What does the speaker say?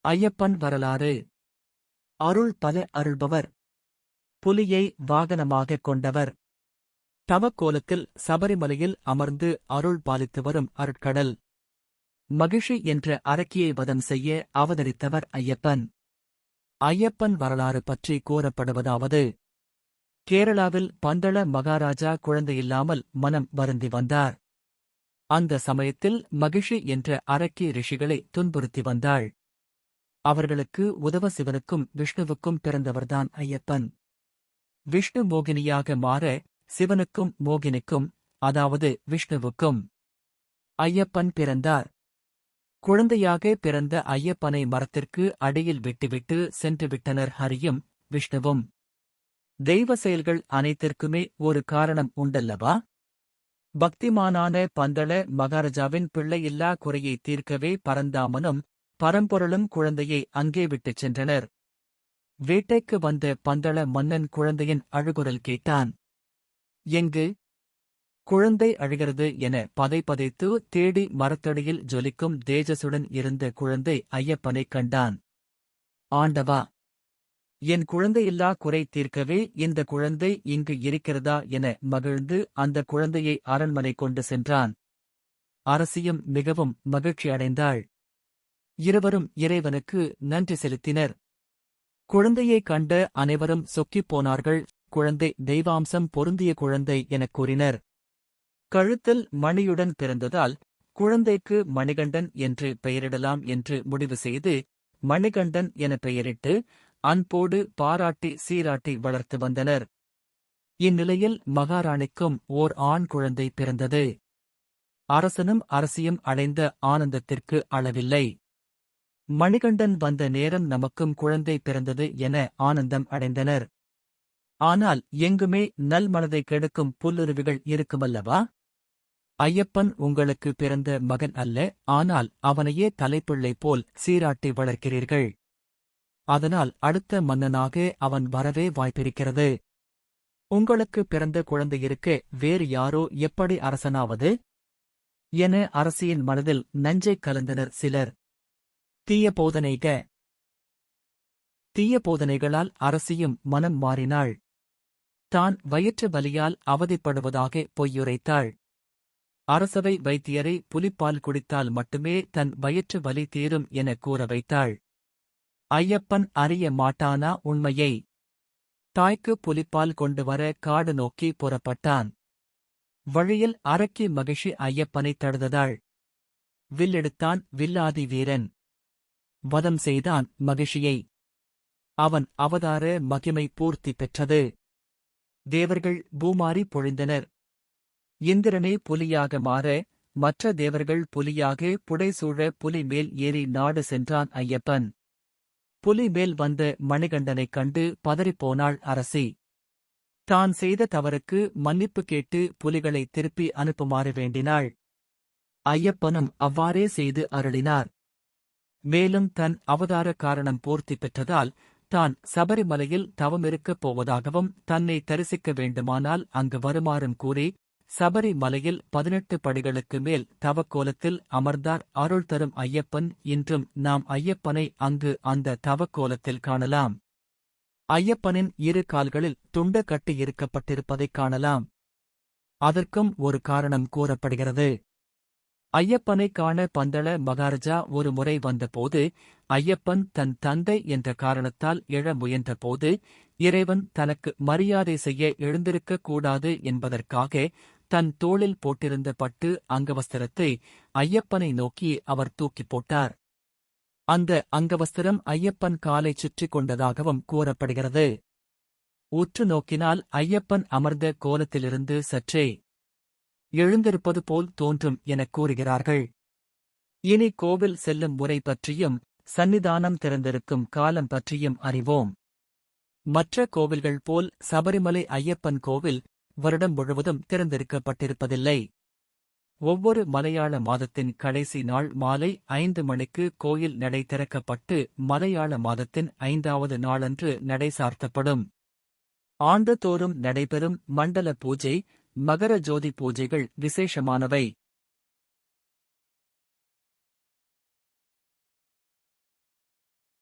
ஐயப்பன் வரலாறு. அருள் பல அருள்பவர். புலியை வாகனமாகக் கொண்டவர். தவக்கோலத்தில் சபரிமலையில் அமர்ந்து அருள் பாலித்து வரும் அருட்கடல். மகிஷி என்ற அரக்கியை வதம் செய்ய அவதரித்தவர் ஐயப்பன். ஐயப்பன் வரலாறு பற்றி கூறப்படுவதாவது: கேரளாவில் பந்தள மகாராஜா குழந்தையில்லாமல் மனம் வருந்தி வந்தார். அந்த சமயத்தில் மகிஷி என்ற அரக்கி ரிஷிகளை துன்புறுத்தி வந்தாள். அவர்களுக்கு உதவ சிவனுக்கும் விஷ்ணுவுக்கும் பிறந்தவர்தான் ஐயப்பன். விஷ்ணு மோகினியாக மாற சிவனுக்கும் மோகினிக்கும், அதாவது விஷ்ணுவுக்கும் ஐயப்பன் பிறந்தார். குழந்தையாக பிறந்த ஐயப்பனை மரத்திற்கு அடியில் விட்டுவிட்டு சென்றுவிட்டனர் ஹரியும் விஷ்ணுவும். தெய்வ செயல்கள் அனைத்திற்குமே ஒரு காரணம் உண்டல்லவா? பக்திமானான பந்தள மகாராஜாவின் பிள்ளையில்லா குறையை தீர்க்கவே பரந்தாமனும் பரம்பொருளும் குழந்தையை அங்கே விட்டுச் சென்றனர். வேட்டைக்கு வந்த பந்தள மன்னன் குழந்தையின் அழுகுரல் கேட்டான். எங்கு? குழந்தை அழுகிறது என பதைபதைத்து தேடி மரத்தடியில் ஜொலிக்கும் தேஜசுடன் இருந்த குழந்தை ஐயப்பனைக் கண்டான். ஆண்டவா, என் குழந்தையில்லா குறை தீர்க்கவே இந்த குழந்தை இங்கு இருக்கிறதா என மகிழ்ந்து அந்த குழந்தையை அரண்மனை கொண்டு சென்றான். அரசியும் மிகவும் மகிழ்ச்சியடைந்தாள். இருவரும் இறைவனுக்கு நன்றி செலுத்தினர். குழந்தையைக் கண்ட அனைவரும் சொக்கிப் போனார்கள். குழந்தை தெய்வாம்சம் பொருந்திய குழந்தை எனக் கூறினர். கழுத்தில் மணியுடன் பிறந்ததால் குழந்தைக்கு மணிகண்டன் என்று பெயரிடலாம் என்று முடிவு செய்து மணிகண்டன் என பெயரிட்டு அன்போடு பாராட்டி சீராட்டி வளர்த்து வந்தனர். இந்நிலையில் மகாராணிக்கும் ஓர் ஆண் குழந்தை பிறந்தது. அரசனும் அரசியும் அடைந்த ஆனந்தத்திற்கு அளவில்லை. மணிகண்டன் வந்த நேரம் நமக்கும் குழந்தை பிறந்தது என ஆனந்தம் அடைந்தனர். ஆனால் எங்குமே நல்மனதை கெடுக்கும் புல்லுருவிகள் இருக்குமல்லவா? ஐயப்பன் உங்களுக்கு பிறந்த மகன் அல்ல, ஆனால் அவனையே தலைப்பிள்ளை போல் சீராட்டி வளர்க்கிறீர்கள். அதனால் அடுத்த மன்னனாக அவன் வரவே வாய்ப்பிருக்கிறது. உங்களுக்கு பிறந்த குழந்தையிருக்க வேறு யாரோ எப்படி அரசனாவது என அரசியின் மனதில் நஞ்சைக் கலந்தனர் சிலர். தீய போதனைகளால் அரசியும் மனம் மாறினாள். தான் வயிற்று வலியால் அவதிப்படுவதாக பொய்யுரைத்தாள். அரசவை வைத்தியரை புலிப்பால் குடித்தால் மட்டுமே தன் வயிற்று வலி தீரும் என கூற வைத்தாள். ஐயப்பன் அறிய மாட்டானா உண்மையை? தாய்க்கு புலிப்பால் கொண்டு வர காடு நோக்கி புறப்பட்டான். வழியில் அரக்கி மகிஷி ஐயப்பனை தடுத்ததாள். வில்லெடுத்தான் வில்லாதி வீரன். வதம் செய்தான் மகிஷியை. அவன் அவதார மகிமை பூர்த்தி பெற்றது. தேவர்கள் பூமாரி பொழிந்தனர். இந்திரனே புலியாக மாற மற்ற தேவர்கள் புலியாக புடைசூழ புலி மேல் ஏறி நாடு சென்றான் ஐயப்பன். புலி மேல் வந்த மணிகண்டனைக் கண்டு பதறிப்போனாள் அரசி. தான் செய்த தவறுக்கு மன்னிப்பு கேட்டு புலிகளை திருப்பி அனுப்புமாறு வேண்டினாள். ஐயப்பனும் அவ்வாறே செய்து அருளினார். மேலும் தன் அவதார காரணம் பூர்த்தி பெற்றதால் தான் சபரிமலையில் தவமிருக்கப் போவதாகவும் தன்னை தரிசிக்க வேண்டுமானால் அங்கு வருமாறும் கூறி சபரிமலையில் 18 படிகளுக்கு மேல் தவக்கோலத்தில் அமர்ந்தார் அருள் தரும் ஐயப்பன். இன்றும் நாம் ஐயப்பனை அங்கு அந்த தவக்கோலத்தில் காணலாம். ஐயப்பனின் இரு கால்களில் துண்ட கட்டியிருக்கப்பட்டிருப்பதைக் காணலாம். அதற்கும் ஒரு காரணம் கூறப்படுகிறது. ஐயப்பனைக் காண பந்தள மகாராஜா ஒரு முறை வந்தபோது ஐயப்பன் தன் தந்தை என்ற காரணத்தால் எழ முயன்றபோது இறைவன் தனக்கு மரியாதை செய்ய எழுந்திருக்கக் கூடாது என்பதற்காக தன் தோளில் போட்டிருந்த பட்டு அங்கவஸ்திரத்தை ஐயப்பனை நோக்கி அவர் தூக்கிப் போட்டார். அந்த அங்கவஸ்திரம் ஐயப்பன் காலைச் சுற்றிக் கொண்டதாகவும் கூறப்படுகிறது. உற்று நோக்கினால் ஐயப்பன் அமர்ந்த கோலத்திலிருந்து சற்றே எழுந்திருப்பது போல் தோன்றும் எனக் கூறுகிறார்கள். இனி கோவில் செல்லும் முறை பற்றியும் சந்நிதானம் திறந்திருக்கும் காலம் பற்றியும் அறிவோம். மற்ற கோவில்கள் போல் சபரிமலை ஐயப்பன் கோவில் வருடம் முழுவதும் திறந்திருக்கப்பட்டிருப்பதில்லை. ஒவ்வொரு மலையாள மாதத்தின் கடைசி நாள் மாலை 5 மணிக்கு கோயில் நடை திறக்கப்பட்டு மலையாள மாதத்தின் 5வது நாளன்று நடை சார்த்தப்படும். ஆண்டுதோறும் நடைபெறும் மண்டல பூஜை, மகர ஜோதி பூஜைகள் விசேஷமானவை.